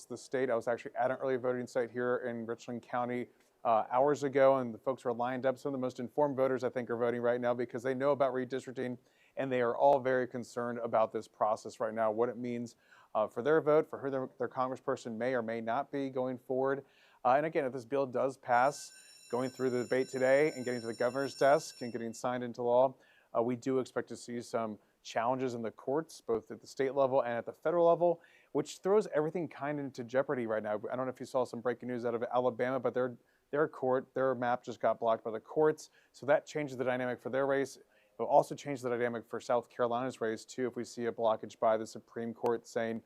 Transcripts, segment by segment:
across the state. I was actually at an early voting site here in Richland County hours ago, and the folks were lined up. Some of the most informed voters, I think, are voting right now because they know about redistricting, and they are all very concerned about this process right now, what it means for their vote, for who their congressperson may or may not be going forward. And again, if this bill does pass, going through the debate today and getting to the governor's desk and getting signed into law, we do expect to see some challenges in the courts, both at the state level and at the federal level, which throws everything kind of into jeopardy right now. I don't know if you saw some breaking news out of Alabama, but their map just got blocked by the courts. So that changes the dynamic for their race. It will also change the dynamic for South Carolina's race too, if we see a blockage by the Supreme Court saying,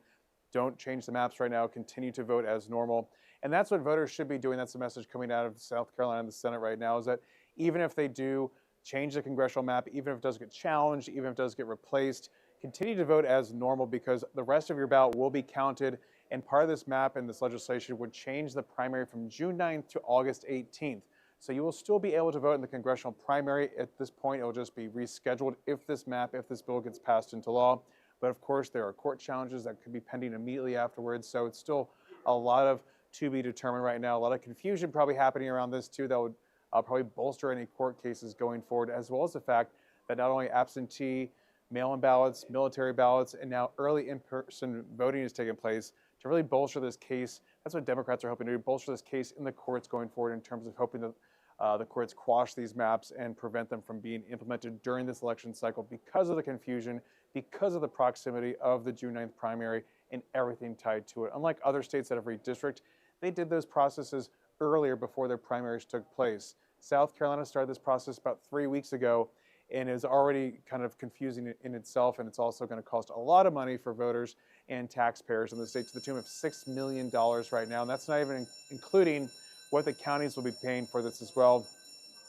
don't change the maps right now, continue to vote as normal. And that's what voters should be doing. That's the message coming out of South Carolina and the Senate right now, is that even if they do change the congressional map, even if it does get challenged, even if it does get replaced, continue to vote as normal, because the rest of your ballot will be counted. And part of this map and this legislation would change the primary from June 9th to August 18th. So you will still be able to vote in the congressional primary. At this point, it will just be rescheduled if this bill gets passed into law. But of course, there are court challenges that could be pending immediately afterwards. So it's still a lot of to be determined right now. A lot of confusion probably happening around this too that would probably bolster any court cases going forward, as well as the fact that not only absentee, mail-in ballots, military ballots, and now early in-person voting is taking place to really bolster this case. That's what Democrats are hoping to do, bolster this case in the courts going forward, in terms of hoping that the courts quash these maps and prevent them from being implemented during this election cycle because of the confusion, because of the proximity of the June 9th primary and everything tied to it. Unlike other states that have redistricted, they did those processes earlier before their primaries took place. South Carolina started this process about 3 weeks ago and is already kind of confusing in itself, and it's also going to cost a lot of money for voters and taxpayers in the state, to the tune of $6 million right now. And that's not even including what the counties will be paying for this as well.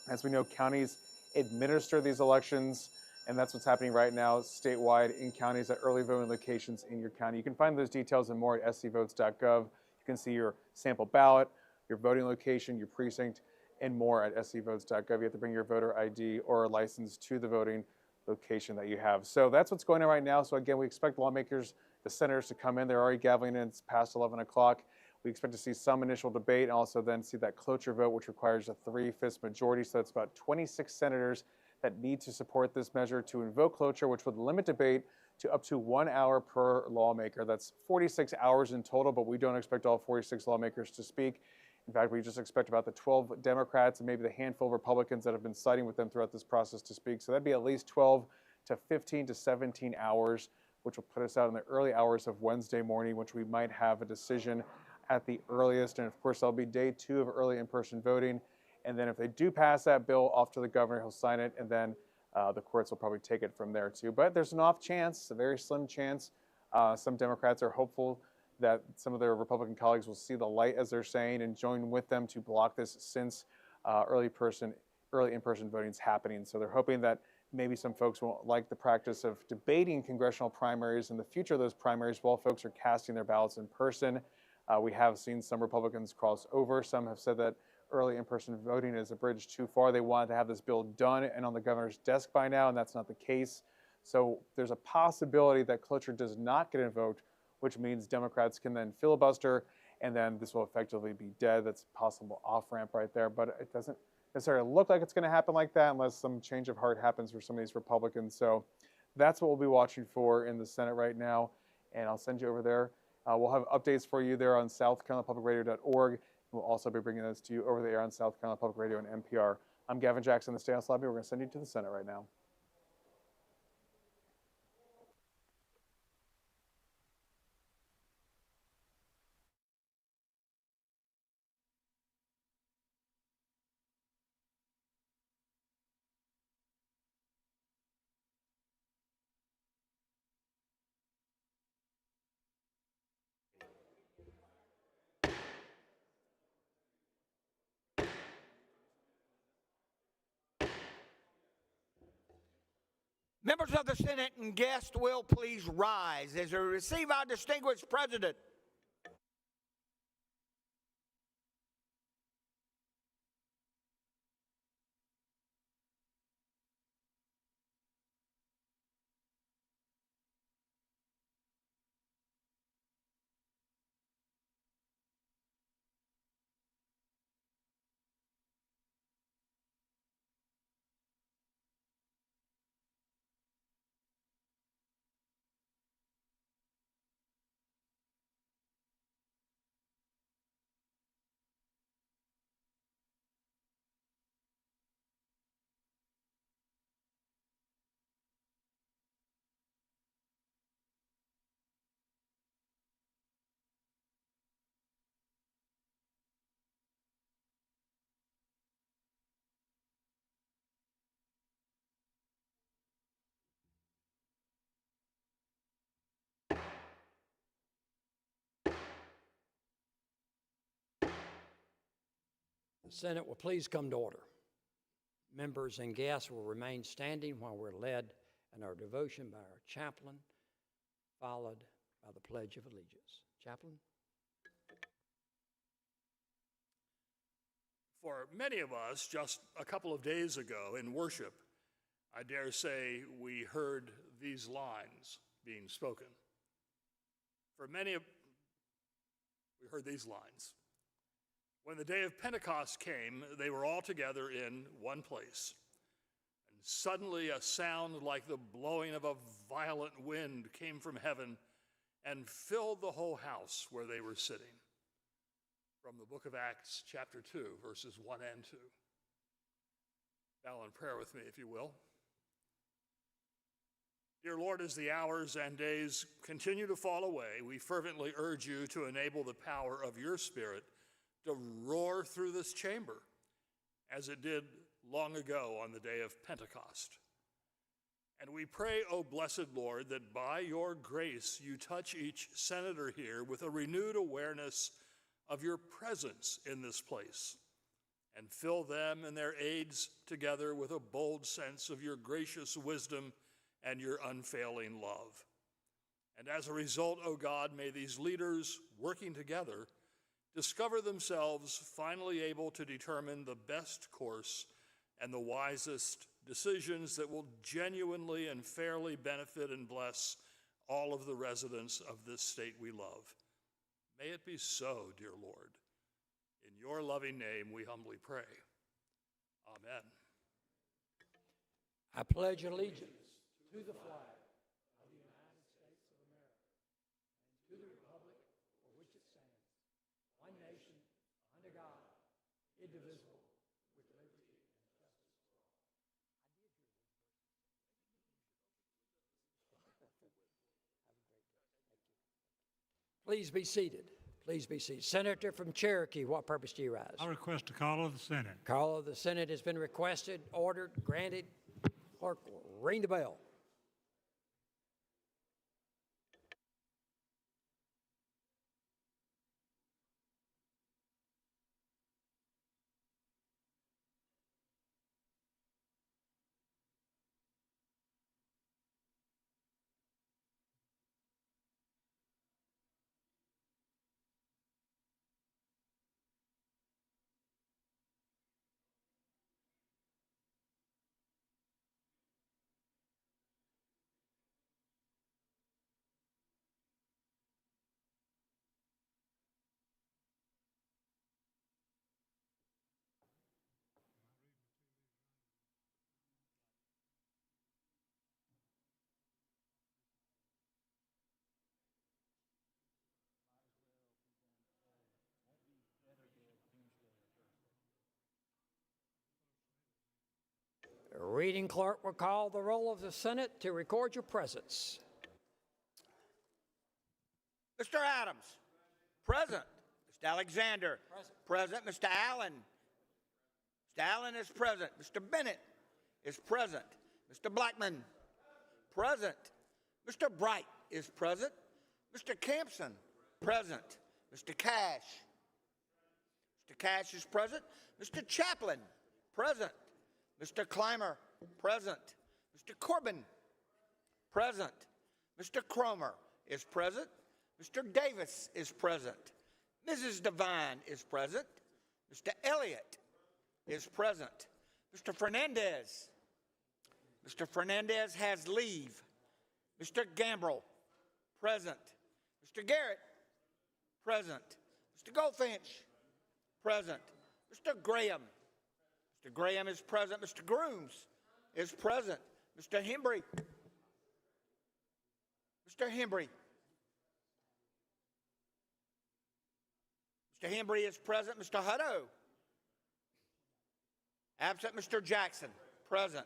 As we know, counties administer these elections, and that's what's happening right now statewide in counties at early voting locations in your county. You can find those details and more at scvotes.gov. You can see your sample ballot, your voting location, your precinct, and more at scvotes.gov. You have to bring your voter ID or a license to the voting location that you have. So that's what's going on right now. So again, we expect lawmakers, the senators, to come in. They're already gaveling in. It's past 11 o'clock. We expect to see some initial debate and also then see that cloture vote, which requires a 3/5 majority. So that's about 26 senators that need to support this measure to invoke cloture, which would limit debate to up to 1 hour per lawmaker. That's 46 hours in total, but we don't expect all 46 lawmakers to speak. In fact, we just expect about the 12 Democrats and maybe the handful of Republicans that have been siding with them throughout this process to speak. So that'd be at least 12 to 15 to 17 hours, which will put us out in the early hours of Wednesday morning, which we might have a decision at the earliest. And of course, that'll be day 2 of early in-person voting. And then if they do pass that bill off to the governor, he'll sign it, and then the courts will probably take it from there too. But there's an off chance, a very slim chance. Some Democrats are hopeful that some of their Republican colleagues will see the light, as they're saying, and join with them to block this, since early in-person voting is happening. So they're hoping that maybe some folks won't like the practice of debating congressional primaries and the future of those primaries while folks are casting their ballots in person. We have seen some Republicans cross over. Some have said that early in-person voting is a bridge too far. They wanted to have this bill done and on the governor's desk by now, and that's not the case. So there's a possibility that cloture does not get invoked, which means Democrats can then filibuster, and then this will effectively be dead. That's a possible off-ramp right there, but it doesn't necessarily look like it's going to happen like that unless some change of heart happens for some of these Republicans. So that's what we'll be watching for in the Senate right now, and I'll send you over there. We'll have updates for you there on southcarolinapublicradio.org. We'll also be bringing those to you over the air on South Carolina Public Radio and NPR. I'm Gavin Jackson, the State House Lobby. We're going to send you to the Senate right now. Members of the Senate and guests will please rise as we receive our distinguished president. The Senate will please come to order. Members and guests will remain standing while we're led in our devotion by our chaplain, followed by the Pledge of Allegiance. Chaplain? For many of us, just a couple of days ago in worship, I dare say we heard these lines being spoken. We heard these lines. When the day of Pentecost came, they were all together in one place. And suddenly a sound like the blowing of a violent wind came from heaven and filled the whole house where they were sitting. From the book of Acts, chapter 2, verses 1 and 2. Bow in prayer with me, if you will. Dear Lord, as the hours and days continue to fall away, we fervently urge you to enable the power of your Spirit to roar through this chamber, as it did long ago on the day of Pentecost. And we pray, O blessed Lord, that by your grace you touch each senator here with a renewed awareness of your presence in this place, and fill them and their aides together with a bold sense of your gracious wisdom and your unfailing love. And as a result, O God, may these leaders working together discover themselves finally able to determine the best course and the wisest decisions that will genuinely and fairly benefit and bless all of the residents of this state we love. May it be so, dear Lord. In your loving name we humbly pray. Amen. I pledge allegiance to the flag of the United States of America and to the republic for which it stands, one nation, under God, indivisible, with liberty and justice for all. Please be seated. Please be seated. Senator from Cherokee, what purpose do you rise? I request a call of the Senate. Call of the Senate has been requested, ordered, granted. Clerk will ring the bell. The reading clerk will call the roll of the Senate to record your presence. Mr. Adams, present. Mr. Alexander, present. Mr. Allen. Mr. Allen is present. Mr. Bennett is present. Mr. Blackman, present. Mr. Bright is present. Mr. Campson, present. Mr. Cash. Mr. Cash is present. Mr. Chaplin, present. Mr. Clymer, present. Mr. Corbin, present. Mr. Cromer is present. Mr. Davis is present. Mrs. Devine is present. Mr. Elliott is present. Mr. Fernandez. Mr. Fernandez has leave. Mr. Gambrell, present. Mr. Garrett, present. Mr. Goldfinch, present. Mr. Graham. Mr. Graham is present. Mr. Grooms is present. Mr. Hembry. Mr. Hembry. Mr. Hembry is present. Mr. Hutto. Absent. Mr. Jackson, present.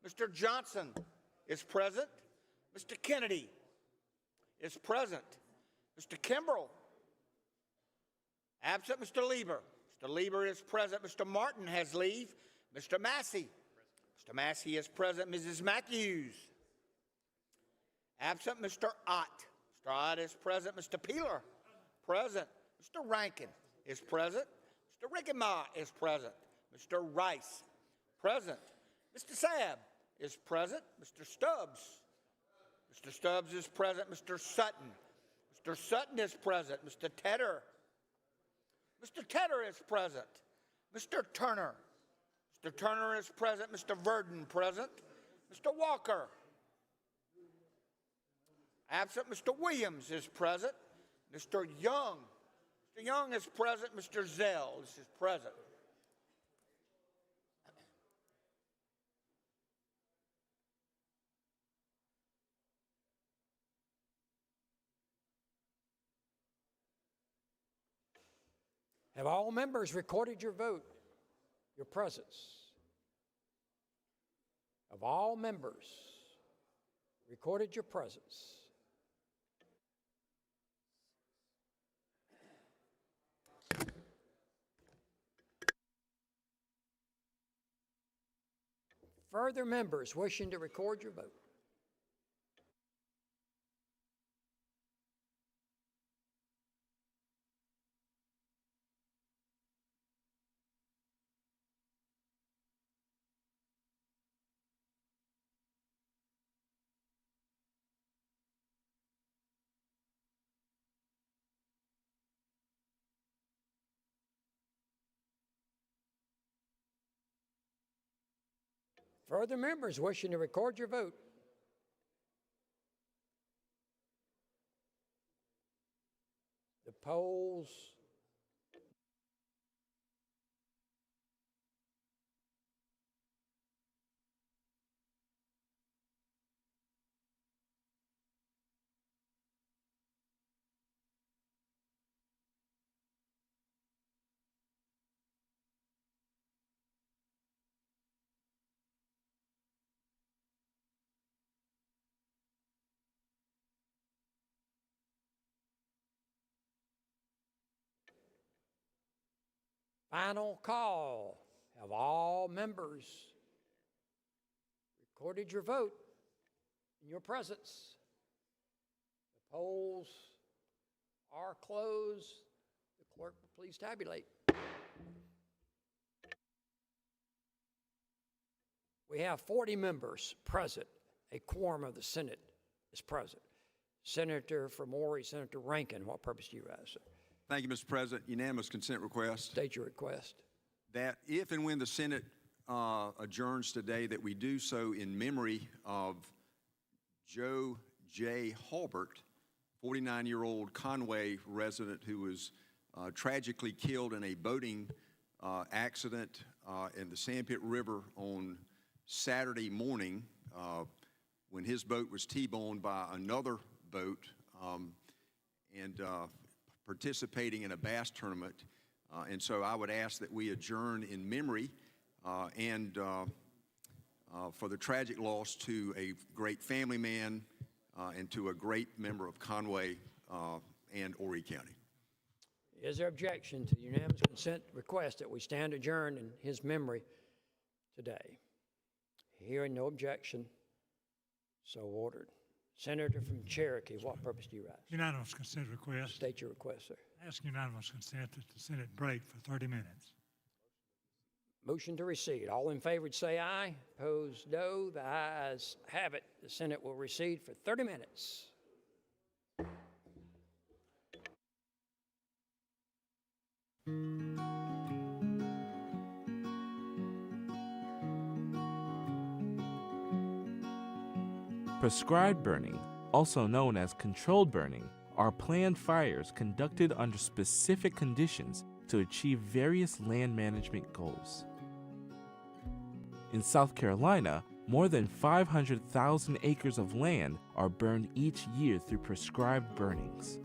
Mr. Johnson is present. Mr. Kennedy is present. Mr. Kimbrell. Absent. Mr. Lieber. Mr. Lieber is present. Mr. Martin has leave. Mr. Massey. Mr. Massey is present. Mrs. Matthews. Absent. Mr. Ott. Mr. Ott is present. Mr. Peeler, present. Mr. Rankin is present. Mr. Rickema is present. Mr. Rice, present. Mr. Sabb is present. Mr. Stubbs. Mr. Stubbs is present. Mr. Sutton. Mr. Sutton is present. Mr. Tedder. Mr. Tedder is present. Mr. Turner. Mr. Turner is present. Mr. Verdon present. Mr. Walker. Absent. Mr. Williams is present. Mr. Young. Mr. Young is present. Mr. Zell is present. Have all members recorded your vote, your presence? Have all members recorded your presence? Further members wishing to record your vote? Further members wishing to record your vote? The polls. Final call. Have all members recorded your vote in your presence? The polls are closed. The clerk will please tabulate. We have 40 members present. A quorum of the Senate is present. Senator from Maury, Senator Rankin, what purpose do you ask, sir? Thank you, Mr. President. Unanimous consent request. State your request. That if and when the Senate adjourns today, that we do so in memory of Joe J. Halbert, 49-year-old Conway resident who was tragically killed in a boating accident in the Sandpit River on Saturday morning when his boat was T-boned by another boat and participating in a bass tournament. And so I would ask that we adjourn in memory and for the tragic loss to a great family man and to a great member of Conway and Horry County. Is there objection to the unanimous consent request that we stand adjourned in his memory today? Hearing no objection, so ordered. Senator from Cherokee, what purpose do you ask? Unanimous consent request. State your request, sir. Ask unanimous consent that the Senate break for 30 minutes. Motion to recede. All in favor say aye. Opposed, no. The ayes have it. The Senate will recede for 30 minutes. Prescribed burning, also known as controlled burning, are planned fires conducted under specific conditions to achieve various land management goals. In South Carolina, more than 500,000 acres of land are burned each year through prescribed burnings.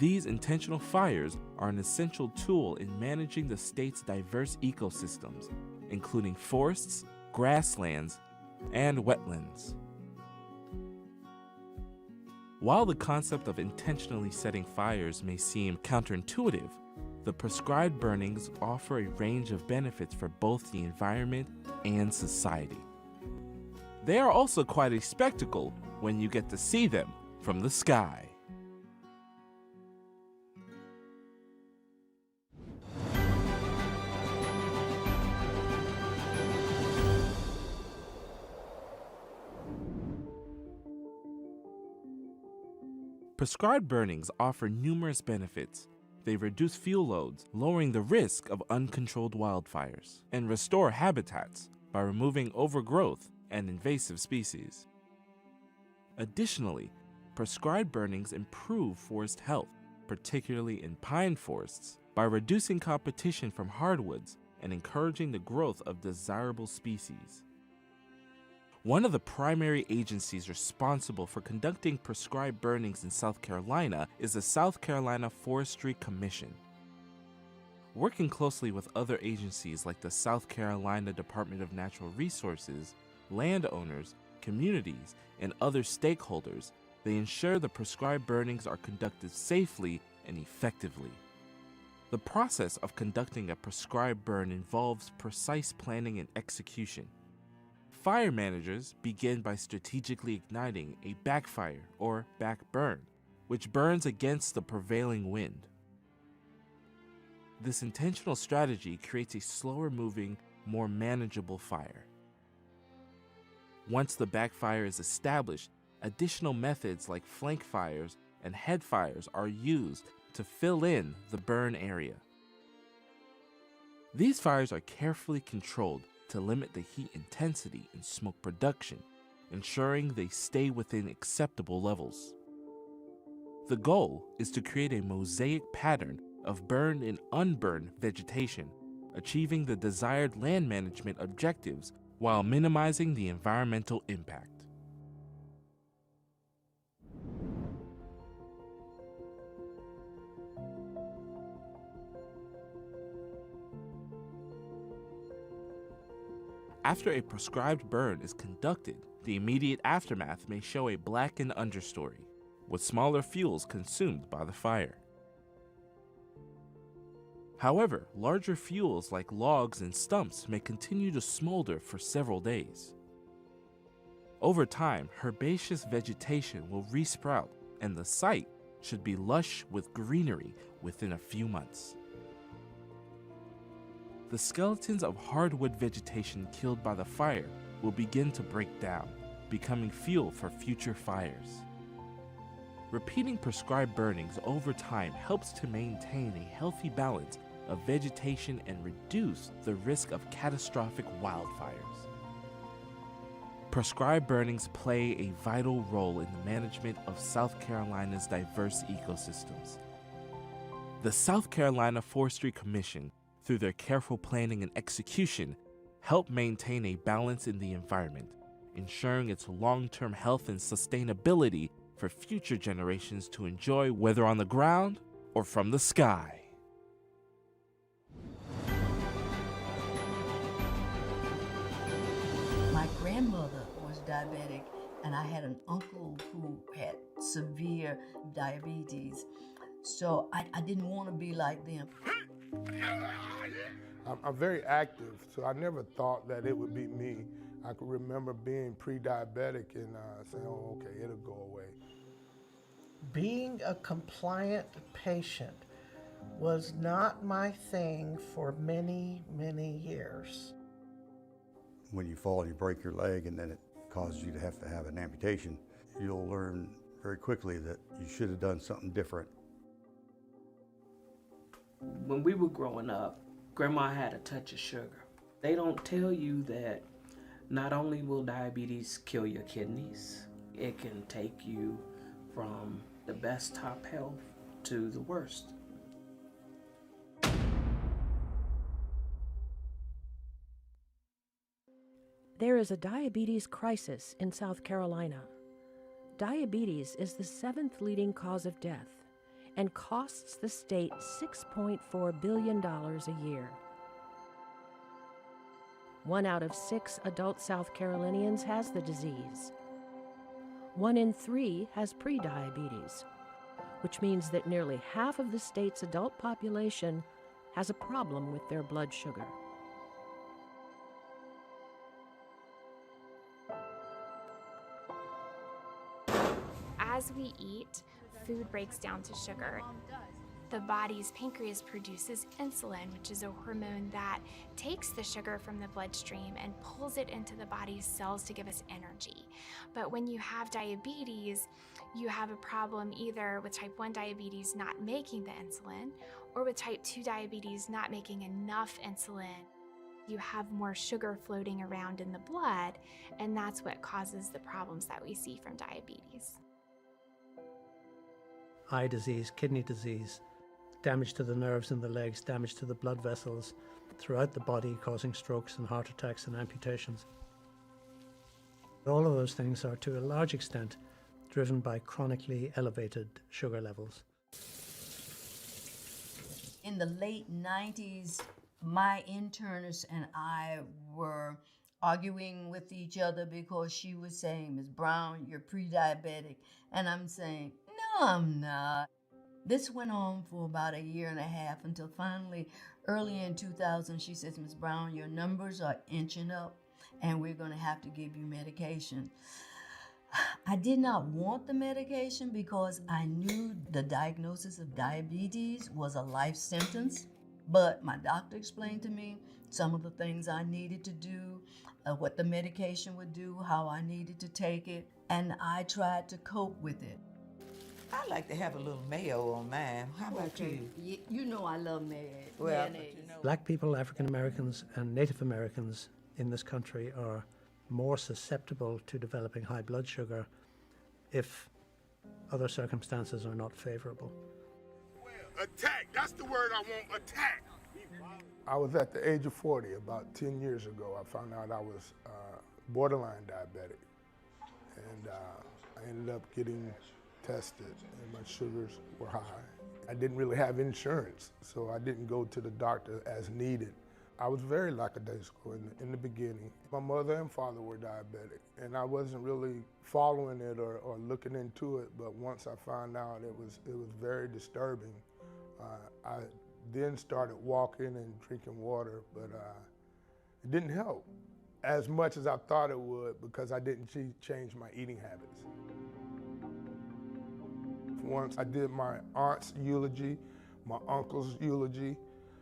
These intentional fires are an essential tool in managing the state's diverse ecosystems, including forests, grasslands, and wetlands. While the concept of intentionally setting fires may seem counterintuitive, the prescribed burnings offer a range of benefits for both the environment and society. They are also quite a spectacle when you get to see them from the sky. Prescribed burnings offer numerous benefits. They reduce fuel loads, lowering the risk of uncontrolled wildfires, and restore habitats by removing overgrowth and invasive species. Additionally, prescribed burnings improve forest health, particularly in pine forests, by reducing competition from hardwoods and encouraging the growth of desirable species. One of the primary agencies responsible for conducting prescribed burnings in South Carolina is the South Carolina Forestry Commission. Working closely with other agencies like the South Carolina Department of Natural Resources, landowners, communities, and other stakeholders, they ensure the prescribed burnings are conducted safely and effectively. The process of conducting a prescribed burn involves precise planning and execution. Fire managers begin by strategically igniting a backfire or backburn, which burns against the prevailing wind. This intentional strategy creates a slower moving, more manageable fire. Once the backfire is established, additional methods like flank fires and head fires are used to fill in the burn area. These fires are carefully controlled to limit the heat intensity and smoke production, ensuring they stay within acceptable levels. The goal is to create a mosaic pattern of burned and unburned vegetation, achieving the desired land management objectives while minimizing the environmental impact. After a prescribed burn is conducted, the immediate aftermath may show a blackened understory, with smaller fuels consumed by the fire. However, larger fuels like logs and stumps may continue to smolder for several days. Over time, herbaceous vegetation will resprout, and the site should be lush with greenery within a few months. The skeletons of hardwood vegetation killed by the fire will begin to break down, becoming fuel for future fires. Repeating prescribed burnings over time helps to maintain a healthy balance of vegetation and reduce the risk of catastrophic wildfires. Prescribed burnings play a vital role in the management of South Carolina's diverse ecosystems. The South Carolina Forestry Commission, through their careful planning and execution, help maintain a balance in the environment, ensuring its long-term health and sustainability for future generations to enjoy, whether on the ground or from the sky. My grandmother was diabetic, and I had an uncle who had severe diabetes. So I didn't want to be like them. I'm very active, so I never thought that it would be me. I could remember being pre-diabetic and saying, oh, okay, it'll go away. Being a compliant patient was not my thing for many, many years. When you fall and you break your leg and then it causes you to have an amputation, you'll learn very quickly that you should have done something different. When we were growing up, Grandma had a touch of sugar. They don't tell you that not only will diabetes kill your kidneys, it can take you from the best top health to the worst. There is a diabetes crisis in South Carolina. Diabetes is the 7th leading cause of death and costs the state $6.4 billion a year. 1 out of 6 adult South Carolinians has the disease. 1 in 3 has prediabetes, which means that nearly half of the state's adult population has a problem with their blood sugar. As we eat, food breaks down to sugar. The body's pancreas produces insulin, which is a hormone that takes the sugar from the bloodstream and pulls it into the body's cells to give us energy. But when you have diabetes, you have a problem either with type 1 diabetes not making the insulin, or with type 2 diabetes not making enough insulin. You have more sugar floating around in the blood, and that's what causes the problems that we see from diabetes. Eye disease, kidney disease, damage to the nerves in the legs, damage to the blood vessels throughout the body, causing strokes and heart attacks and amputations. All of those things are to a large extent driven by chronically elevated sugar levels. In the late 90s, my internist and I were arguing with each other because she was saying, "Ms. Brown, you're pre-diabetic." And I'm saying, "No, I'm not." This went on for about a year and a half until finally, early in 2000, she says, "Ms. Brown, your numbers are inching up and we're going to have to give you medication." I did not want the medication because I knew the diagnosis of diabetes was a life sentence. But my doctor explained to me some of the things I needed to do, what the medication would do, how I needed to take it, and I tried to cope with it. I like to have a little mayo on mine. How about you? You know I love Well, mayonnaise. Black people, African Americans, and Native Americans in this country are more susceptible to developing high blood sugar if other circumstances are not favorable. Attack, that's the word I want, attack. I was at the age of 40, about 10 years ago. I found out I was borderline diabetic. And I ended up getting tested and my sugars were high. I didn't really have insurance, so I didn't go to the doctor as needed. I was very lackadaisical in the beginning. My mother and father were diabetic, and I wasn't really following it or looking into it, but once I found out, it was very disturbing. I then started walking and drinking water, but it didn't help as much as I thought it would because I didn't change my eating habits. Once I did my aunt's eulogy, my uncle's eulogy.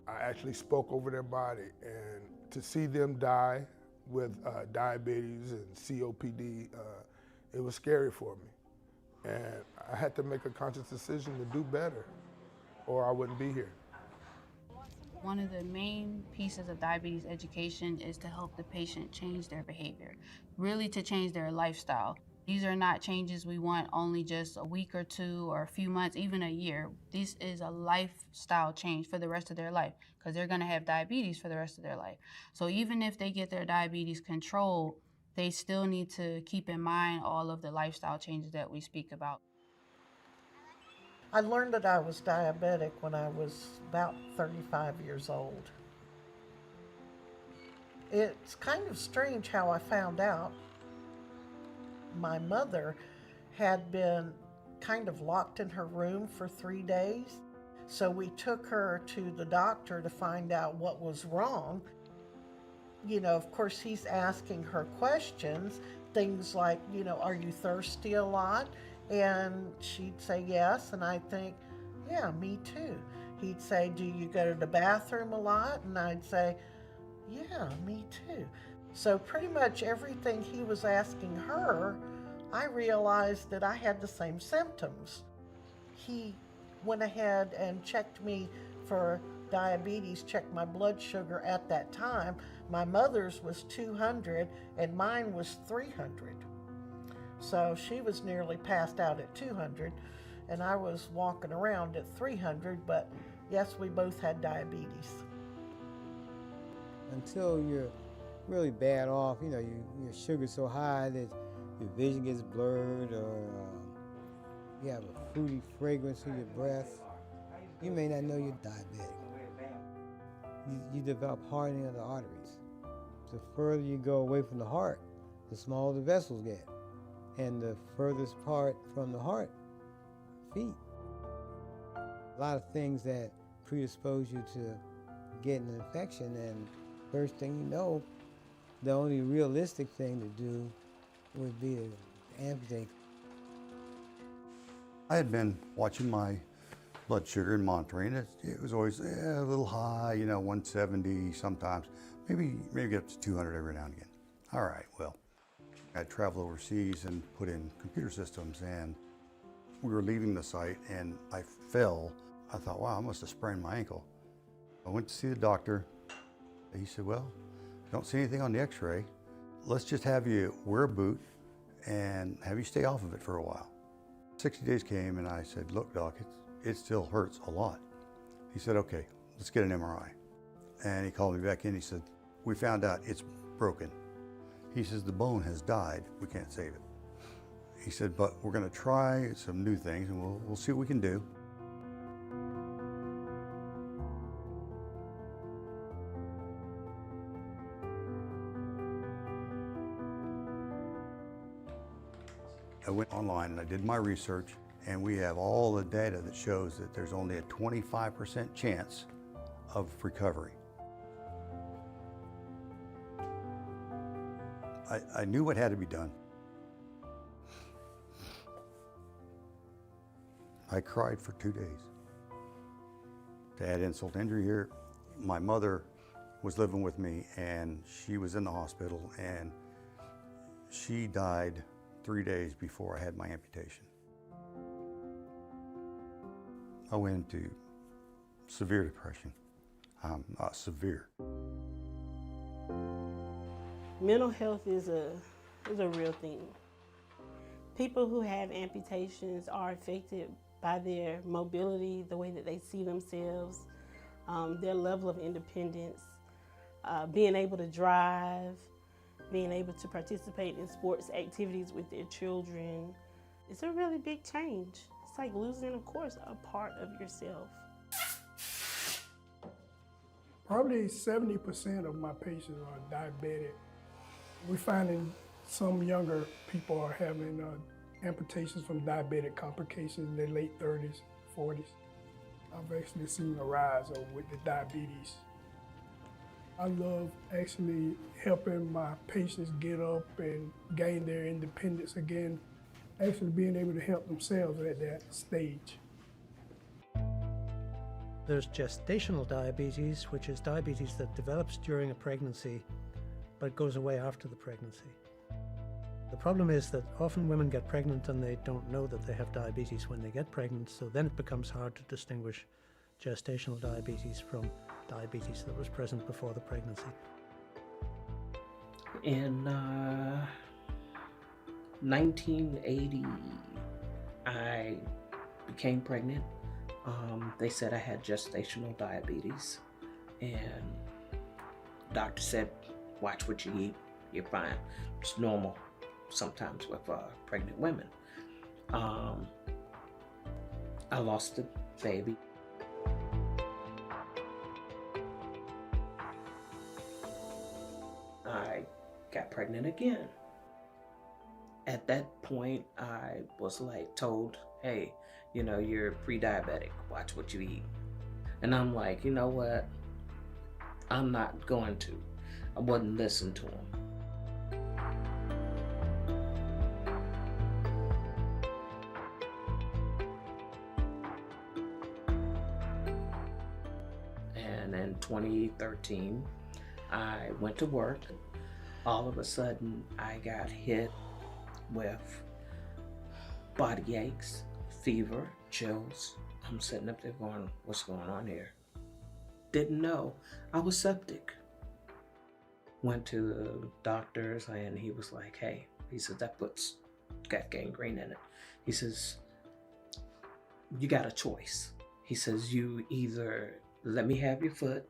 I actually spoke over their body, and to see them die with diabetes and COPD, it was scary for me. And I had to make a conscious decision to do better, or I wouldn't be here. One of the main pieces of diabetes education is to help the patient change their behavior, really to change their lifestyle. These are not changes we want only just a week or two or a few months, even a year. This is a lifestyle change for the rest of their life because they're going to have diabetes for the rest of their life. So even if they get their diabetes controlled, they still need to keep in mind all of the lifestyle changes that we speak about. I learned that I was diabetic when I was about 35 years old. It's kind of strange how I found out. My mother had been kind of locked in her room for 3 days. So we took her to the doctor to find out what was wrong. You know, of course, he's asking her questions, things like, you know, are you thirsty a lot? And she'd say yes, and I'd think, yeah, me too. He'd say, do you go to the bathroom a lot? And I'd say, yeah, me too. So pretty much everything he was asking her, I realized that I had the same symptoms. He went ahead and checked me for diabetes, checked my blood sugar at that time. My mother's was 200 and mine was 300. So she was nearly passed out at 200 and I was walking around at 300, but yes, we both had diabetes. Until you're really bad off, you know, your sugar's so high that your vision gets blurred or you have a fruity fragrance in your breath, you may not know you're diabetic. You develop hardening of the arteries. The further you go away from the heart, the smaller the vessels get. And the furthest part from the heart, feet. A lot of things that predispose you to getting an infection, and first thing you know, the only realistic thing to do would be to amputate. I had been watching my blood sugar and monitoring. It was always a little high, 170 sometimes, maybe get up to 200 every now and again. All right, well, I traveled overseas and put in computer systems, and we were leaving the site and I fell. I thought, wow, I must have sprained my ankle. I went to see the doctor. He said, well, don't see anything on the x-ray. Let's just have you wear a boot and have you stay off of it for a while. 60 days came and I said, look, doc, it still hurts a lot. He said, okay, let's get an MRI. And he called me back in. He said, we found out it's broken. He says, the bone has died. We can't save it. He said, but we're going to try some new things and we'll see what we can do. I went online and I did my research, and we have all the data that shows that there's only a 25% chance of recovery. I knew what had to be done. I cried for 2 days. To add insult to injury here, my mother was living with me and she was in the hospital and she died 3 days before I had my amputation. I went into severe depression, severe. Mental health is a real thing. People who have amputations are affected by their mobility, the way that they see themselves, their level of independence, being able to drive, being able to participate in sports activities with their children. It's a really big change. It's like losing, of course, a part of yourself. Probably 70% of my patients are diabetic. We're finding some younger people are having amputations from diabetic complications in their late 30s, 40s. I've actually seen a rise with the diabetes. I love actually helping my patients get up and gain their independence again, actually being able to help themselves at that stage. There's gestational diabetes, which is diabetes that develops during a pregnancy but goes away after the pregnancy. The problem is that often women get pregnant and they don't know that they have diabetes when they get pregnant, so then it becomes hard to distinguish gestational diabetes from diabetes that was present before the pregnancy. In 1980, I became pregnant. They said I had gestational diabetes, and doctor said, watch what you eat, you're fine. It's normal sometimes with pregnant women. I lost the baby. I got pregnant again. At that point, I was like told, hey, you're pre-diabetic, watch what you eat. And I'm like, you know what? I'm not going to. I wouldn't listen to him. And in 2013, I went to work. All of a sudden, I got hit with body aches, fever, chills. I'm sitting up there going, what's going on here? Didn't know I was septic. Went to the doctors and he was like, hey, he said, that foot's got gangrene in it. He says, you got a choice. He says, you either let me have your foot.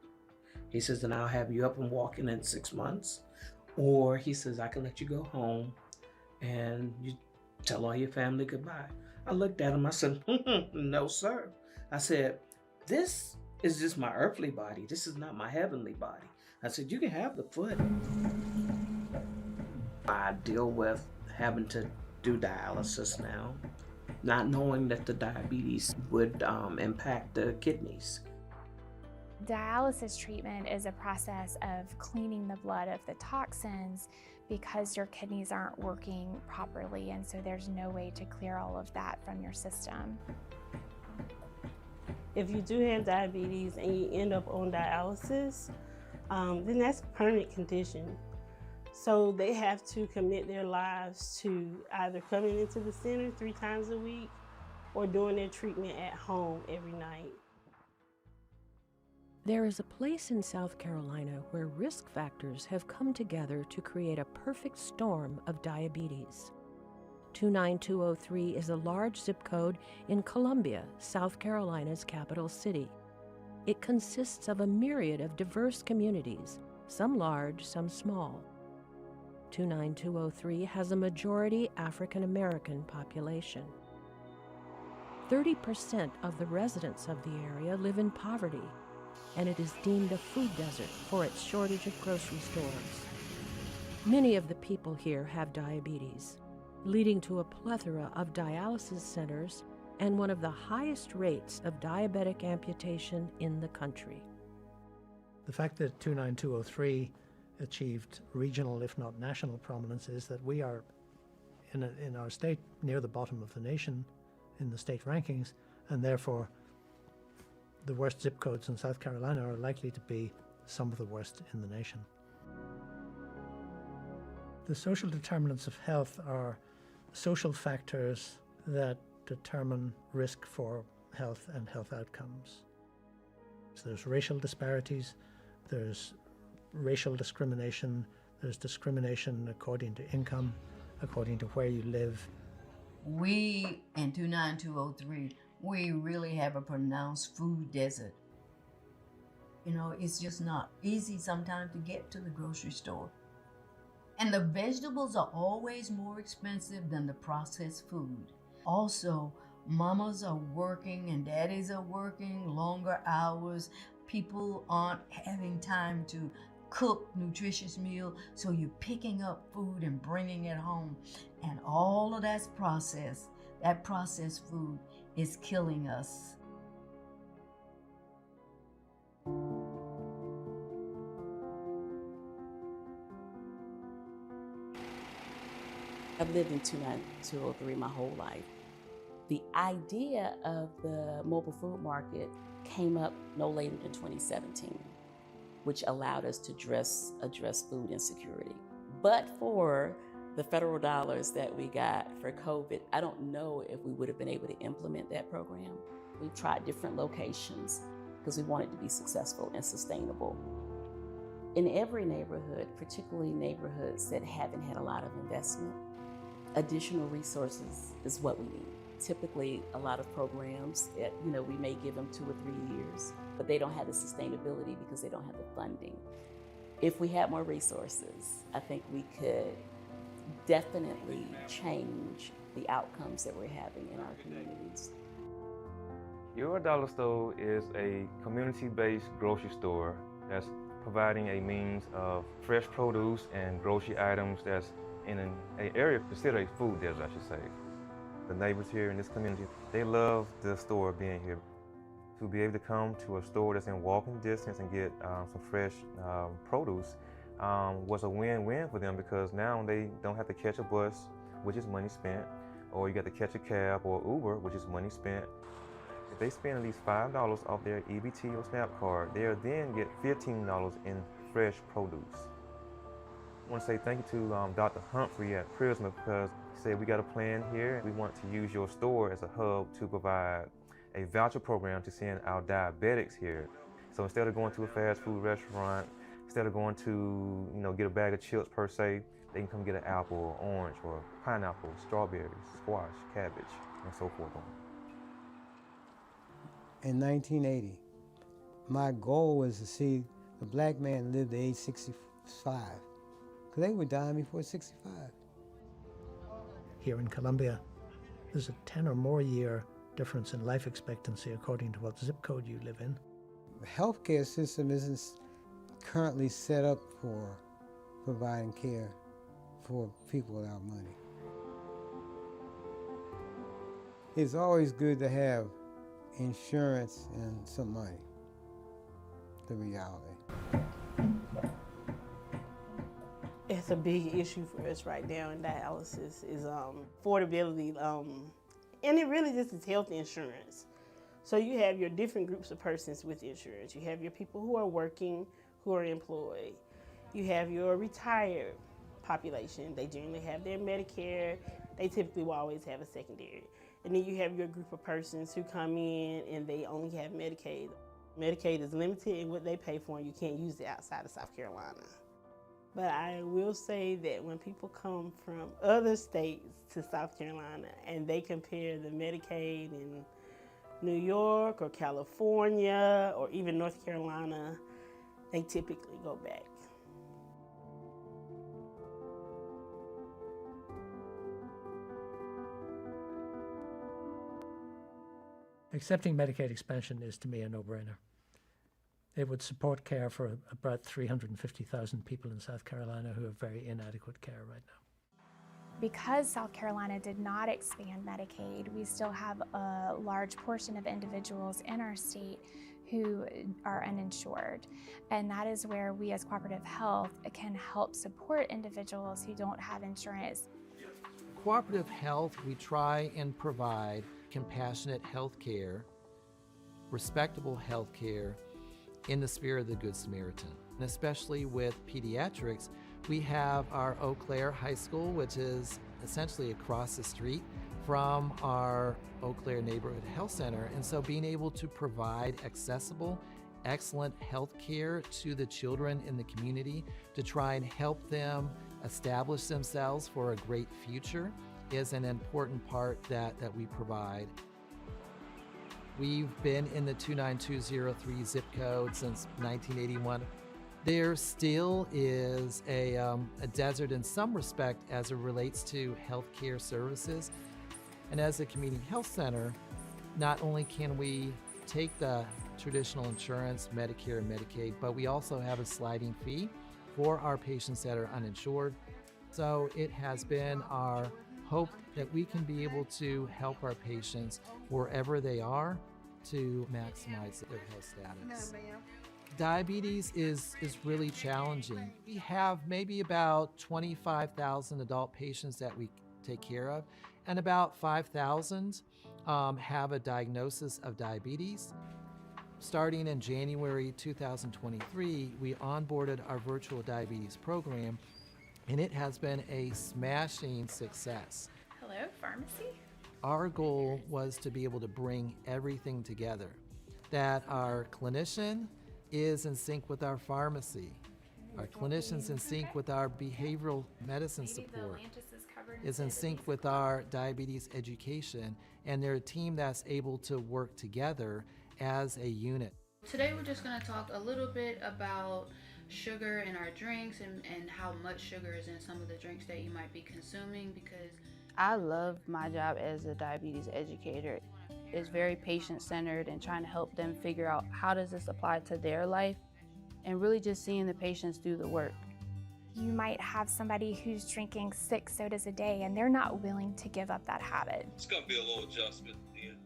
He says, and I'll have you up and walking in 6 months. Or he says, I can let you go home and you tell all your family goodbye. I looked at him, I said, no, sir. I said, this is just my earthly body. This is not my heavenly body. I said, you can have the foot. I deal with having to do dialysis now, not knowing that the diabetes would impact the kidneys. Dialysis treatment is a process of cleaning the blood of the toxins because your kidneys aren't working properly, and so there's no way to clear all of that from your system. If you do have diabetes and you end up on dialysis, then that's a permanent condition. So they have to commit their lives to either coming into the center 3 times a week or doing their treatment at home every night. There is a place in South Carolina where risk factors have come together to create a perfect storm of diabetes. 29203 is a large zip code in Columbia, South Carolina's capital city. It consists of a myriad of diverse communities, some large, some small. 29203 has a majority African American population. 30% of the residents of the area live in poverty, and it is deemed a food desert for its shortage of grocery stores. Many of the people here have diabetes, leading to a plethora of dialysis centers and one of the highest rates of diabetic amputation in the country. The fact that 29203 achieved regional, if not national, prominence is that we are, in our state, near the bottom of the nation in the state rankings, and therefore the worst zip codes in South Carolina are likely to be some of the worst in the nation. The social determinants of health are social factors that determine risk for health and health outcomes. So there's racial disparities, there's racial discrimination, there's discrimination according to income, according to where you live. We, in 29203, we really have a pronounced food desert. You know, it's just not easy sometimes to get to the grocery store. And the vegetables are always more expensive than the processed food. Also, mamas are working and daddies are working longer hours. People aren't having time to cook nutritious meal, so you're picking up food and bringing it home. And all of that's processed. That processed food is killing us. I've lived in 29203 my whole life. The idea of the mobile food market came up no later than 2017, which allowed us to address food insecurity. But for the federal dollars that we got for COVID, I don't know if we would have been able to implement that program. We've tried different locations because we wanted to be successful and sustainable. In every neighborhood, particularly neighborhoods that haven't had a lot of investment, additional resources is what we need. Typically, a lot of programs, we may give them 2 or 3 years, but they don't have the sustainability because they don't have the funding. If we had more resources, I think we could definitely change the outcomes that we're having in our communities. Your Dollar Store is a community-based grocery store that's providing a means of fresh produce and grocery items that's in an area considered a food desert, I should say. The neighbors here in this community, they love the store being here. To be able to come to a store that's in walking distance and get some fresh produce was a win-win for them, because now they don't have to catch a bus, which is money spent, or you got to catch a cab or Uber, which is money spent. If they spend at least $5 off their EBT or SNAP card, they'll then get $15 in fresh produce. I want to say thank you to Dr. Humphrey at Prisma, because he said we got a plan here. We want to use your store as a hub to provide a voucher program to send our diabetics here. So instead of going to a fast food restaurant, instead of going to get a bag of chips per se, they can come get an apple or orange or pineapple, strawberries, squash, cabbage, and so forth. In 1980, my goal was to see the black man live to age 65, because they were dying before 65. Here in Columbia, there's a 10 or more year difference in life expectancy according to what zip code you live in. The healthcare system isn't currently set up for providing care for people without money. It's always good to have insurance and some money, the reality. It's a big issue for us right now in dialysis is affordability, and it really just is health insurance. So you have your different groups of persons with insurance. You have your people who are working, who are employed. You have your retired population. They generally have their Medicare. They typically will always have a secondary. And then you have your group of persons who come in and they only have Medicaid. Medicaid is limited in what they pay for, and you can't use it outside of South Carolina. But I will say that when people come from other states to South Carolina and they compare the Medicaid in New York or California or even North Carolina, they typically go back. Accepting Medicaid expansion is, to me, a no-brainer. It would support care for about 350,000 people in South Carolina who have very inadequate care right now. Because South Carolina did not expand Medicaid, we still have a large portion of individuals in our state who are uninsured. And that is where we as Cooperative Health can help support individuals who don't have insurance. Cooperative Health, we try and provide compassionate health care, respectable health care in the spirit of the Good Samaritan. And especially with pediatrics, we have our Eau Claire High School, which is essentially across the street from our Eau Claire Neighborhood Health Center. And so being able to provide accessible, excellent health care to the children in the community to try and help them establish themselves for a great future is an important part that we provide. We've been in the 29203 zip code since 1981. There still is a desert in some respect as it relates to healthcare services. And as a community health center, not only can we take the traditional insurance, Medicare and Medicaid, but we also have a sliding fee for our patients that are uninsured. So it has been our hope that we can be able to help our patients wherever they are to maximize their health status. Diabetes is really challenging. We have maybe about 25,000 adult patients that we take care of, and about 5,000 have a diagnosis of diabetes. Starting in January 2023, we onboarded our virtual diabetes program, and it has been a smashing success. Hello, pharmacy? Our goal was to be able to bring everything together, that our clinician is in sync with our pharmacy, our clinician's in sync with our behavioral medicine support, is in sync with our diabetes education, and they're a team that's able to work together as a unit. Today we're just going to talk a little bit about sugar in our drinks and how much sugar is in some of the drinks that you might be consuming, because I love my job as a diabetes educator. It's very patient-centered and trying to help them figure out how does this apply to their life, and really just seeing the patients do the work. You might have somebody who's drinking 6 sodas a day and they're not willing to give up that habit. It's gonna be a little adjustment then.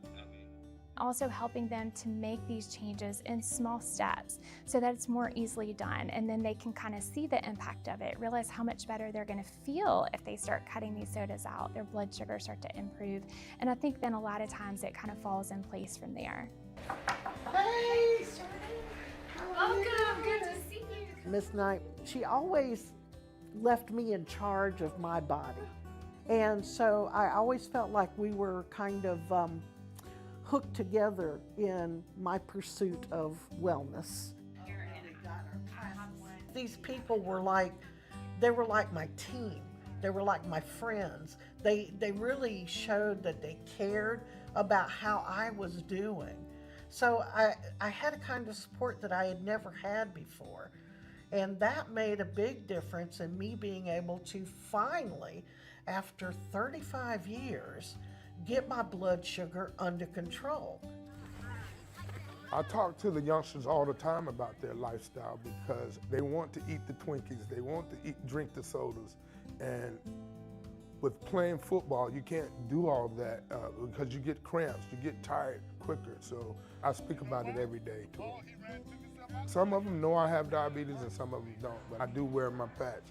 Also helping them to make these changes in small steps so that it's more easily done, and then they can kind of see the impact of it, realize how much better they're going to feel if they start cutting these sodas out, their blood sugar start to improve, and I think then a lot of times it kind of falls in place from there. Hey, welcome, good to see you. Miss Knight, she always left me in charge of my body. And so I always felt like we were kind of hooked together in my pursuit of wellness. These people were like, they were like my team. They were like my friends. They really showed that they cared about how I was doing. So I had a kind of support that I had never had before. And that made a big difference in me being able to finally, after 35 years, get my blood sugar under control. I talk to the youngsters all the time about their lifestyle because they want to eat the Twinkies, they want to drink the sodas, and with playing football, you can't do all that because you get cramps, you get tired quicker. So I speak about it every day to them. Some of them know I have diabetes and some of them don't, but I do wear my patch,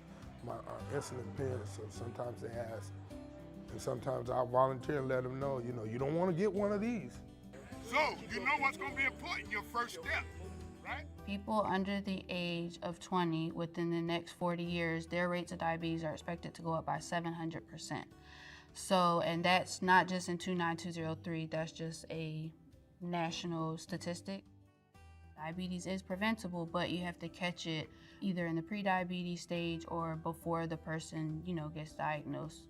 my insulin pen, so sometimes they ask. And sometimes I'll volunteer and let them know, you don't want to get one of these. So, you know what's going to be important, your first step, right? People under the age of 20 within the next 40 years, their rates of diabetes are expected to go up by 700%. So, and that's not just in 29203, that's just a national statistic. Diabetes is preventable, but you have to catch it either in the pre-diabetes stage or before the person, gets diagnosed.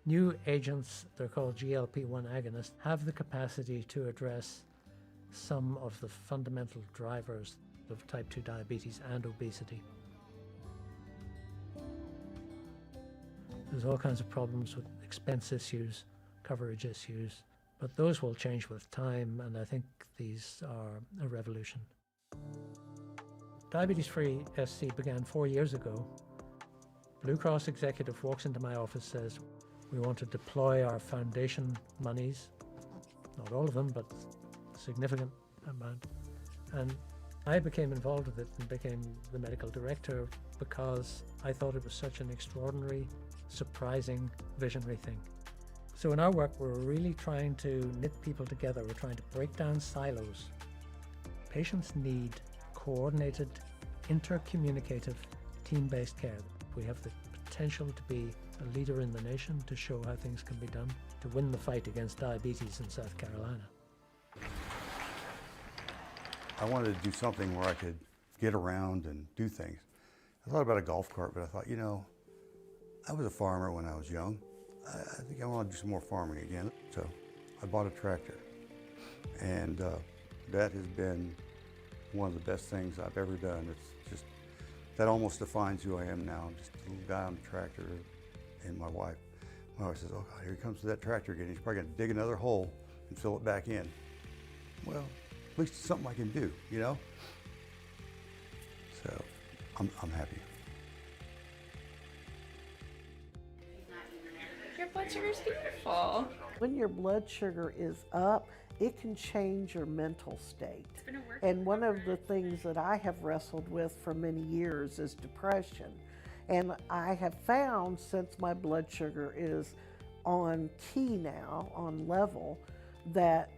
New agents, they're called GLP-1 agonists, have the capacity to address some of the fundamental drivers of type 2 diabetes and obesity. There's all kinds of problems with expense issues, coverage issues, but those will change with time, and I think these are a revolution. Diabetes-Free SC began 4 years ago. Blue Cross executive walks into my office, says, we want to deploy our foundation monies, not all of them, but a significant amount. And I became involved with it and became the medical director because I thought it was such an extraordinary, surprising, visionary thing. So in our work, we're really trying to knit people together. We're trying to break down silos. Patients need coordinated, intercommunicative, team-based care. We have the potential to be a leader in the nation, to show how things can be done, to win the fight against diabetes in South Carolina. I wanted to do something where I could get around and do things. I thought about a golf cart, but I thought, I was a farmer when I was young. I think I want to do some more farming again. So I bought a tractor, and that has been one of the best things I've ever done. It's just, that almost defines who I am now. I'm just a little guy on the tractor, and my wife says, oh God, here he comes with that tractor again. He's probably gonna dig another hole and fill it back in. Well, at least it's something I can do, So I'm happy. Your blood sugar's beautiful. When your blood sugar is up, it can change your mental state. And one of the things that I have wrestled with for many years is depression. And I have found, since my blood sugar is on key now, on level, that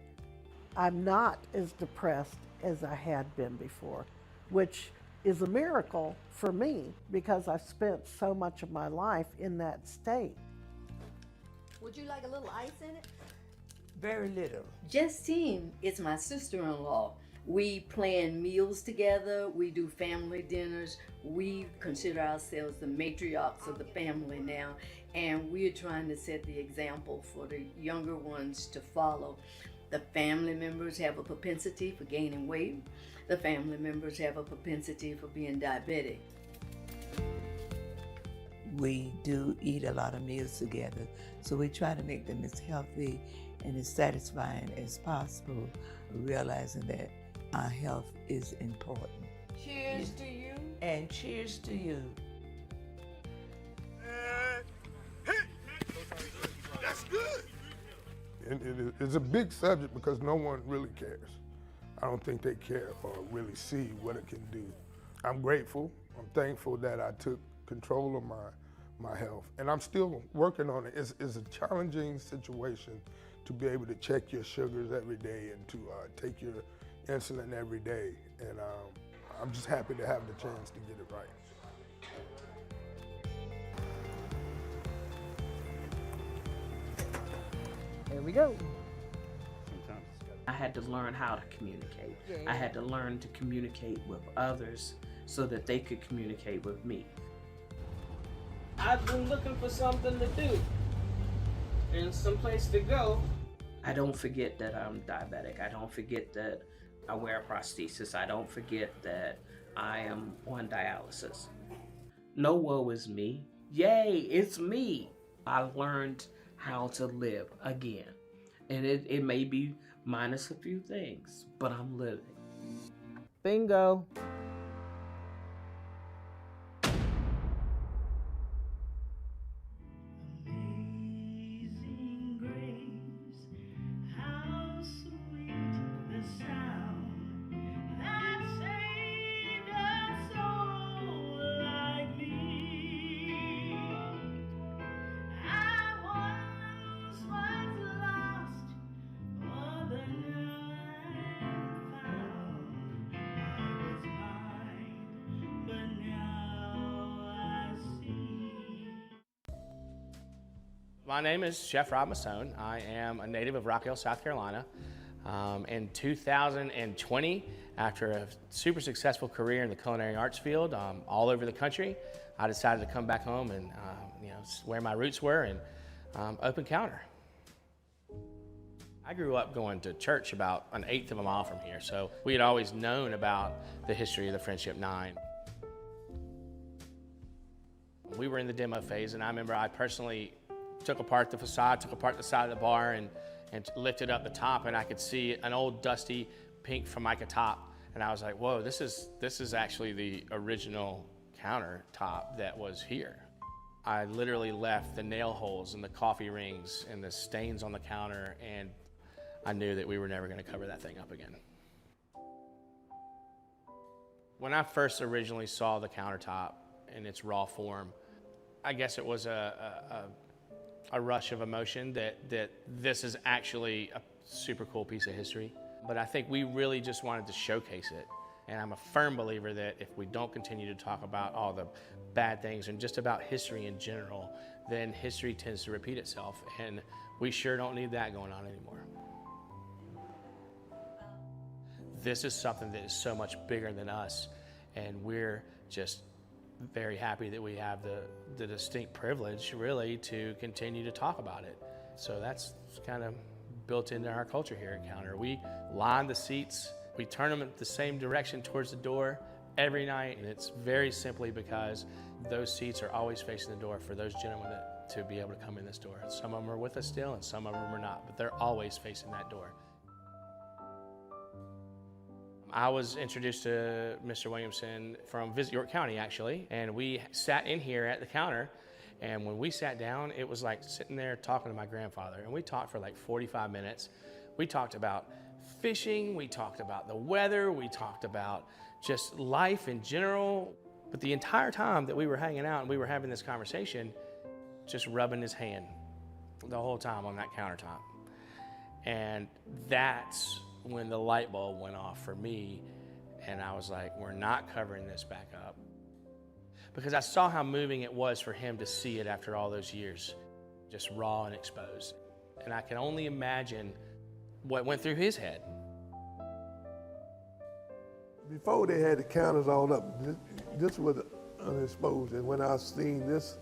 I'm not as depressed as I had been before, which is a miracle for me because I've spent so much of my life in that state. Would you like a little ice in it? Very little. Justine is my sister-in-law. We plan meals together, we do family dinners, we consider ourselves the matriarchs of the family now, and we're trying to set the example for the younger ones to follow. The family members have a propensity for gaining weight. The family members have a propensity for being diabetic. We do eat a lot of meals together, so we try to make them as healthy and as satisfying as possible, realizing that our health is important. Cheers to you. And cheers to you. That's good. It's a big subject because no one really cares. I don't think they care or really see what it can do. I'm grateful. I'm thankful that I took control of my health, and I'm still working on it. It's a challenging situation to be able to check your sugars every day and to take your insulin every day, and I'm just happy to have the chance to get it right. Here we go. I had to learn how to communicate. I had to learn to communicate with others so that they could communicate with me. I've been looking for something to do and someplace to go. I don't forget that I'm diabetic. I don't forget that I wear a prosthesis. I don't forget that I am on dialysis. No woe is me. Yay, it's me. I learned how to live again. And it may be minus a few things, but I'm living. Bingo. I once was lost, more than My name is Chef Rob Masson. I am a native of Rock Hill, South Carolina. In 2020, after a super successful career in the culinary arts field all over the country, I decided to come back home and where my roots were and open Counter. I grew up going to church about 1/8 of a mile from here, so we had always known about the history of the Friendship 9. We were in the demo phase, and I remember I personally took apart the facade, took apart the side of the bar, and lifted up the top, and I could see an old dusty pink Formica top, and I was like, whoa, this is actually the original countertop that was here. I literally left the nail holes and the coffee rings and the stains on the counter, and I knew that we were never going to cover that thing up again. When I first originally saw the countertop in its raw form, I guess it was a rush of emotion that this is actually a super cool piece of history. But I think we really just wanted to showcase it. And I'm a firm believer that if we don't continue to talk about all the bad things and just about history in general, then history tends to repeat itself. And we sure don't need that going on anymore. This is something that is so much bigger than us, and we're just very happy that we have the distinct privilege, really, to continue to talk about it. So that's kind of built into our culture here at Counter. We line the seats, we turn them the same direction towards the door every night, and it's very simply because those seats are always facing the door for those gentlemen to be able to come in this door. Some of them are with us still, and some of them are not, but they're always facing that door. I was introduced to Mr. Williamson from Visit York County, actually, and we sat in here at the counter, and when we sat down, it was like sitting there talking to my grandfather, and we talked for like 45 minutes. We talked about fishing, we talked about the weather, we talked about just life in general, but the entire time that we were hanging out and we were having this conversation, just rubbing his hand the whole time on that countertop. And that's when the light bulb went off for me, and I was like, we're not covering this back up. Because I saw how moving it was for him to see it after all those years, just raw and exposed. And I can only imagine what went through his head. Before they had the counters all up, this was unexposed, and when I seen this,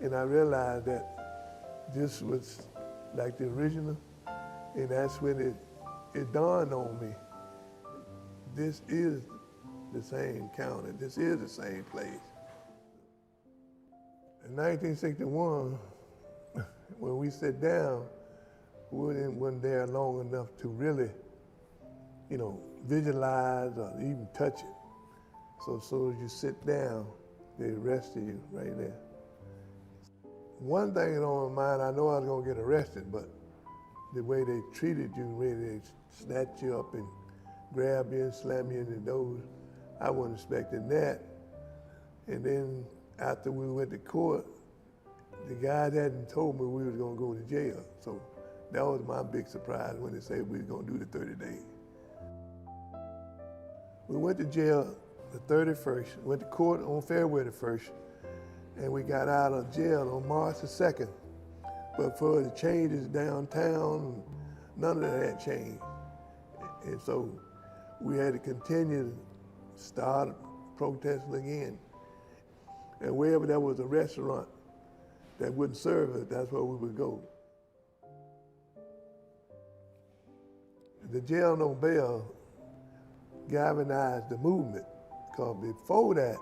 and I realized that this was like the original, and that's when it dawned on me, this is the same counter, this is the same place. In 1961, when we sat down, we wasn't there long enough to really, visualize or even touch it. So as soon as you sit down, they arrested you right there. One thing on my mind, I know I was gonna get arrested, but the way they treated you, the way they snatch you up and grab you and slam you in the nose, I wasn't expecting that. And then after we went to court, the guy hadn't told me we was gonna go to jail. So that was my big surprise when they said we was gonna do the 30 days. We went to jail the 31st, went to court on February the 1st, and we got out of jail on March the 2nd. But for the changes downtown, none of that changed. And so we had to continue to start protesting again. And wherever there was a restaurant that wouldn't serve us, that's where we would go. The jail no bail galvanized the movement, because before that,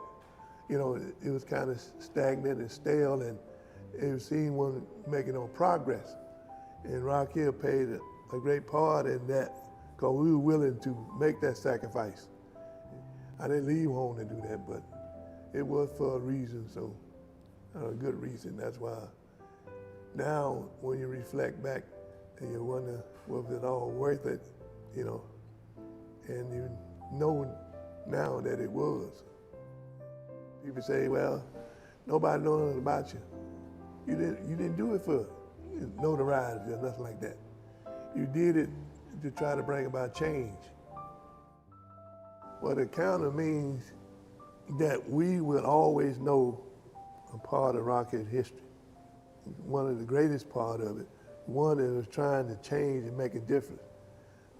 it was kind of stagnant and stale, and it seemed wasn't making no progress. And Rock Hill played a great part in that, because we were willing to make that sacrifice. I didn't leave home to do that, but it was for a reason, so a good reason. That's why now when you reflect back and you wonder, was it all worth it, and you know now that it was. People say, well, nobody knows nothing about you. You didn't do it for notoriety or nothing like that. You did it to try to bring about change. Well, the counter means that we will always know a part of Rock Hill history. one of the greatest part of it, one that was trying to change and make a difference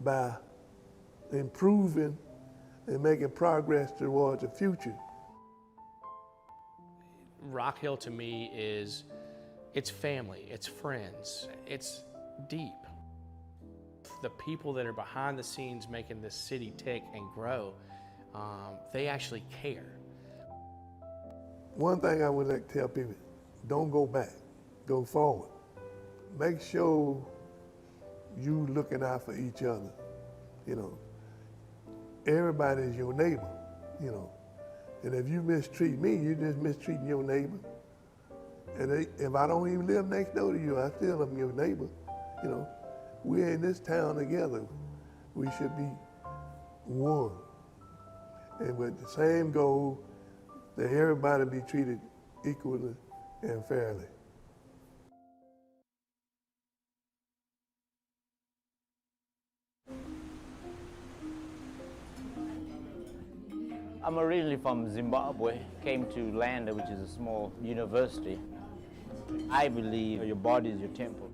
by improving and making progress towards the future. Rock Hill to me is, it's family, it's friends, it's deep. The people that are behind the scenes making this city tick and grow, they actually care. One thing I would like to tell people, don't go back, go forward. Make sure you looking out for each other. You know, everybody is your neighbor, you know. And if you mistreat me, you're just mistreating your neighbor. And if I don't even live next door to you, I still am your neighbor. You know, we're in this town together. We should be one. And with the same goal, that everybody be treated equally and fairly. I'm originally from Zimbabwe, came to Landa, which is a small university. I believe your body is your temple.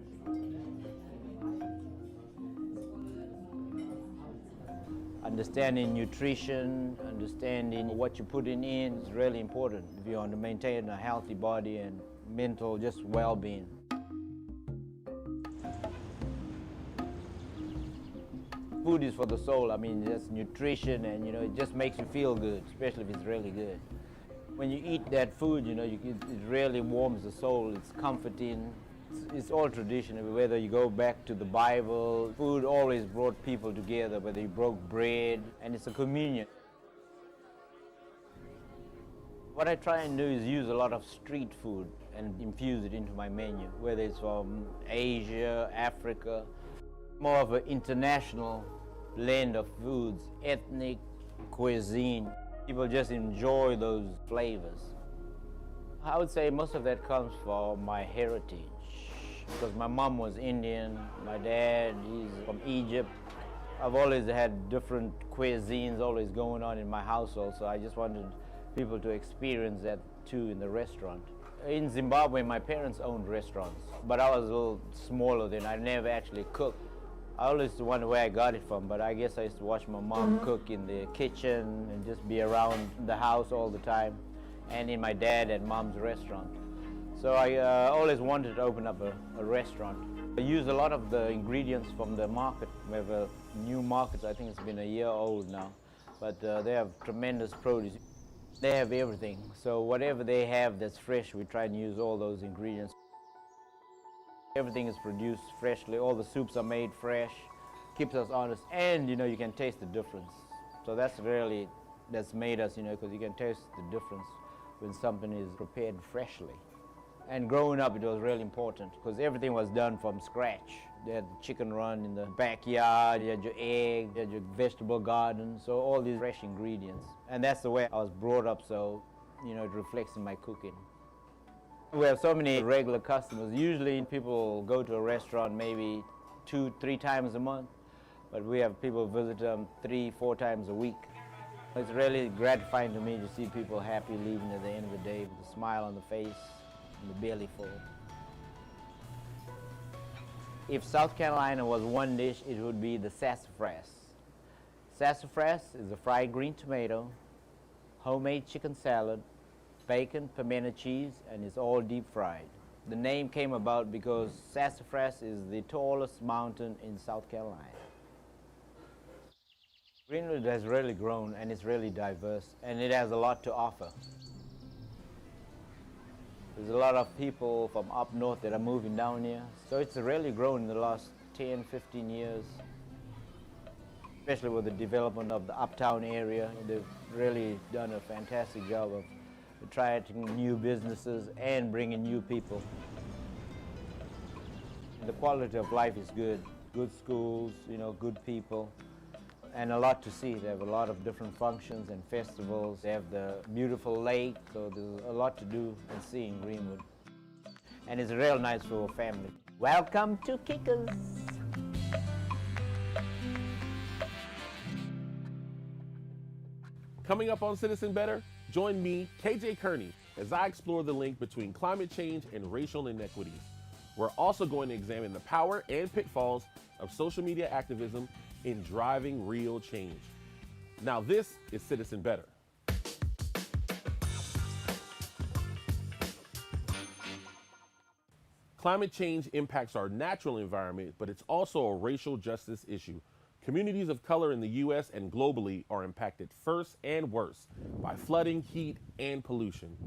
Understanding nutrition, understanding what you're putting in is really important if you want to maintain a healthy body and mental just well-being. Food is for the soul. I mean, just nutrition, and it just makes you feel good, especially if it's really good. When you eat that food, it really warms the soul. It's comforting. It's all traditional. Whether you go back to the Bible, food always brought people together. Whether you broke bread, and it's a communion. What I try and do is use a lot of street food and infuse it into my menu, whether it's from Asia, Africa. More of an international blend of foods, ethnic cuisine. People just enjoy those flavors. I would say most of that comes from my heritage, because my mom was Indian, my dad, he's from Egypt. I've always had different cuisines always going on in my household, so I just wanted people to experience that too in the restaurant. In Zimbabwe, my parents owned restaurants, but I was a little smaller then. I never actually cooked. I always wonder where I got it from, but I guess I used to watch my mom cook in the kitchen and just be around the house all the time, and in my dad and mom's restaurant. So I always wanted to open up a restaurant. I use a lot of the ingredients from the market. We have a new market, I think it's been a year old now, but they have tremendous produce. They have everything, so whatever they have that's fresh, we try and use all those ingredients. Everything is produced freshly, all the soups are made fresh, keeps us honest, and you can taste the difference. So that's made us, because you can taste the difference when something is prepared freshly. And growing up, it was really important, because everything was done from scratch. They had the chicken run in the backyard, you had your egg, you had your vegetable garden, so all these fresh ingredients. And that's the way I was brought up, so it reflects in my cooking. We have so many regular customers. Usually people go to a restaurant maybe 2-3 times a month, but we have people visit them 3-4 times a week. It's really gratifying to me to see people happy leaving at the end of the day with a smile on the face and the belly full. If South Carolina was one dish, it would be the sassafras. Sassafras is a fried green tomato, homemade chicken salad, bacon, pimento cheese, and it's all deep fried. The name came about because sassafras is the tallest mountain in South Carolina. Greenwood has really grown, and it's really diverse, and it has a lot to offer. There's a lot of people from up north that are moving down here, so it's really grown in the last 10, 15 years. Especially with the development of the uptown area, they've really done a fantastic job of attracting new businesses and bringing new people. The quality of life is good. Good schools, good people, and a lot to see. They have a lot of different functions and festivals. They have the beautiful lake, so there's a lot to do and see in Greenwood. And it's real nice for a family. Welcome to Kickers. Coming up on Citizen Better, join me, KJ Kearney, as I explore the link between climate change and racial inequities. We're also going to examine the power and pitfalls of social media activism in driving real change. Now this is Citizen Better. Climate change impacts our natural environment, but it's also a racial justice issue. Communities of color in the U.S. and globally are impacted first and worst by flooding, heat, and pollution.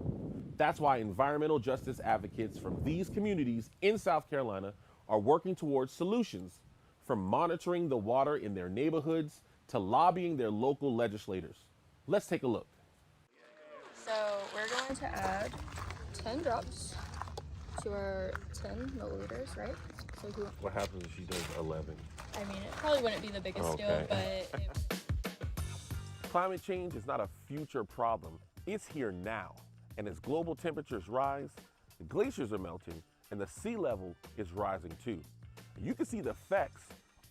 That's why environmental justice advocates from these communities in South Carolina are working towards solutions, from monitoring the water in their neighborhoods to lobbying their local legislators. Let's take a look. So we're going to add 10 drops to our 10 milliliters, right? So What happens if she does 11? I mean, it probably wouldn't be the biggest deal, but Climate change is not a future problem. It's here now. And as global temperatures rise, the glaciers are melting and the sea level is rising too. You can see the effects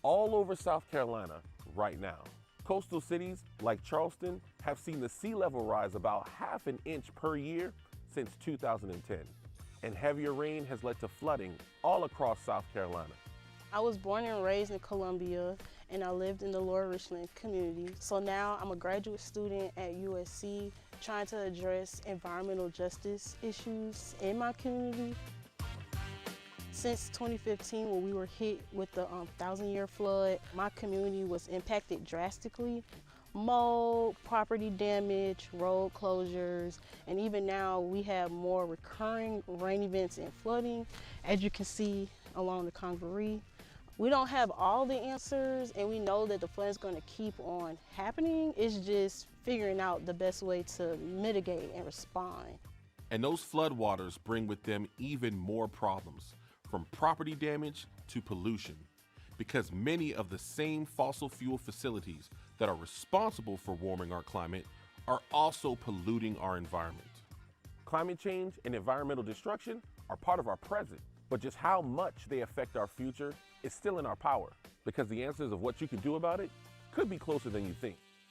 all over South Carolina right now. Coastal cities like Charleston have seen the sea level rise about ½ an inch per year since 2010. And heavier rain has led to flooding all across South Carolina. I was born and raised in Columbia, and I lived in the Lower Richland community. So now I'm a graduate student at USC, trying to address environmental justice issues in my community. Since 2015, when we were hit with the 1,000-year flood, my community was impacted drastically. Mold, property damage, road closures, and even now we have more recurring rain events and flooding, as you can see along the Congaree. We don't have all the answers, and we know that the flood is going to keep on happening. It's just figuring out the best way to mitigate and respond. And those floodwaters bring with them even more problems, from property damage to pollution, because many of the same fossil fuel facilities that are responsible for warming our climate are also polluting our environment. Climate change and environmental destruction are part of our present, but just how much they affect our future is still in our power, because the answers of what you can do about it could be closer than you think.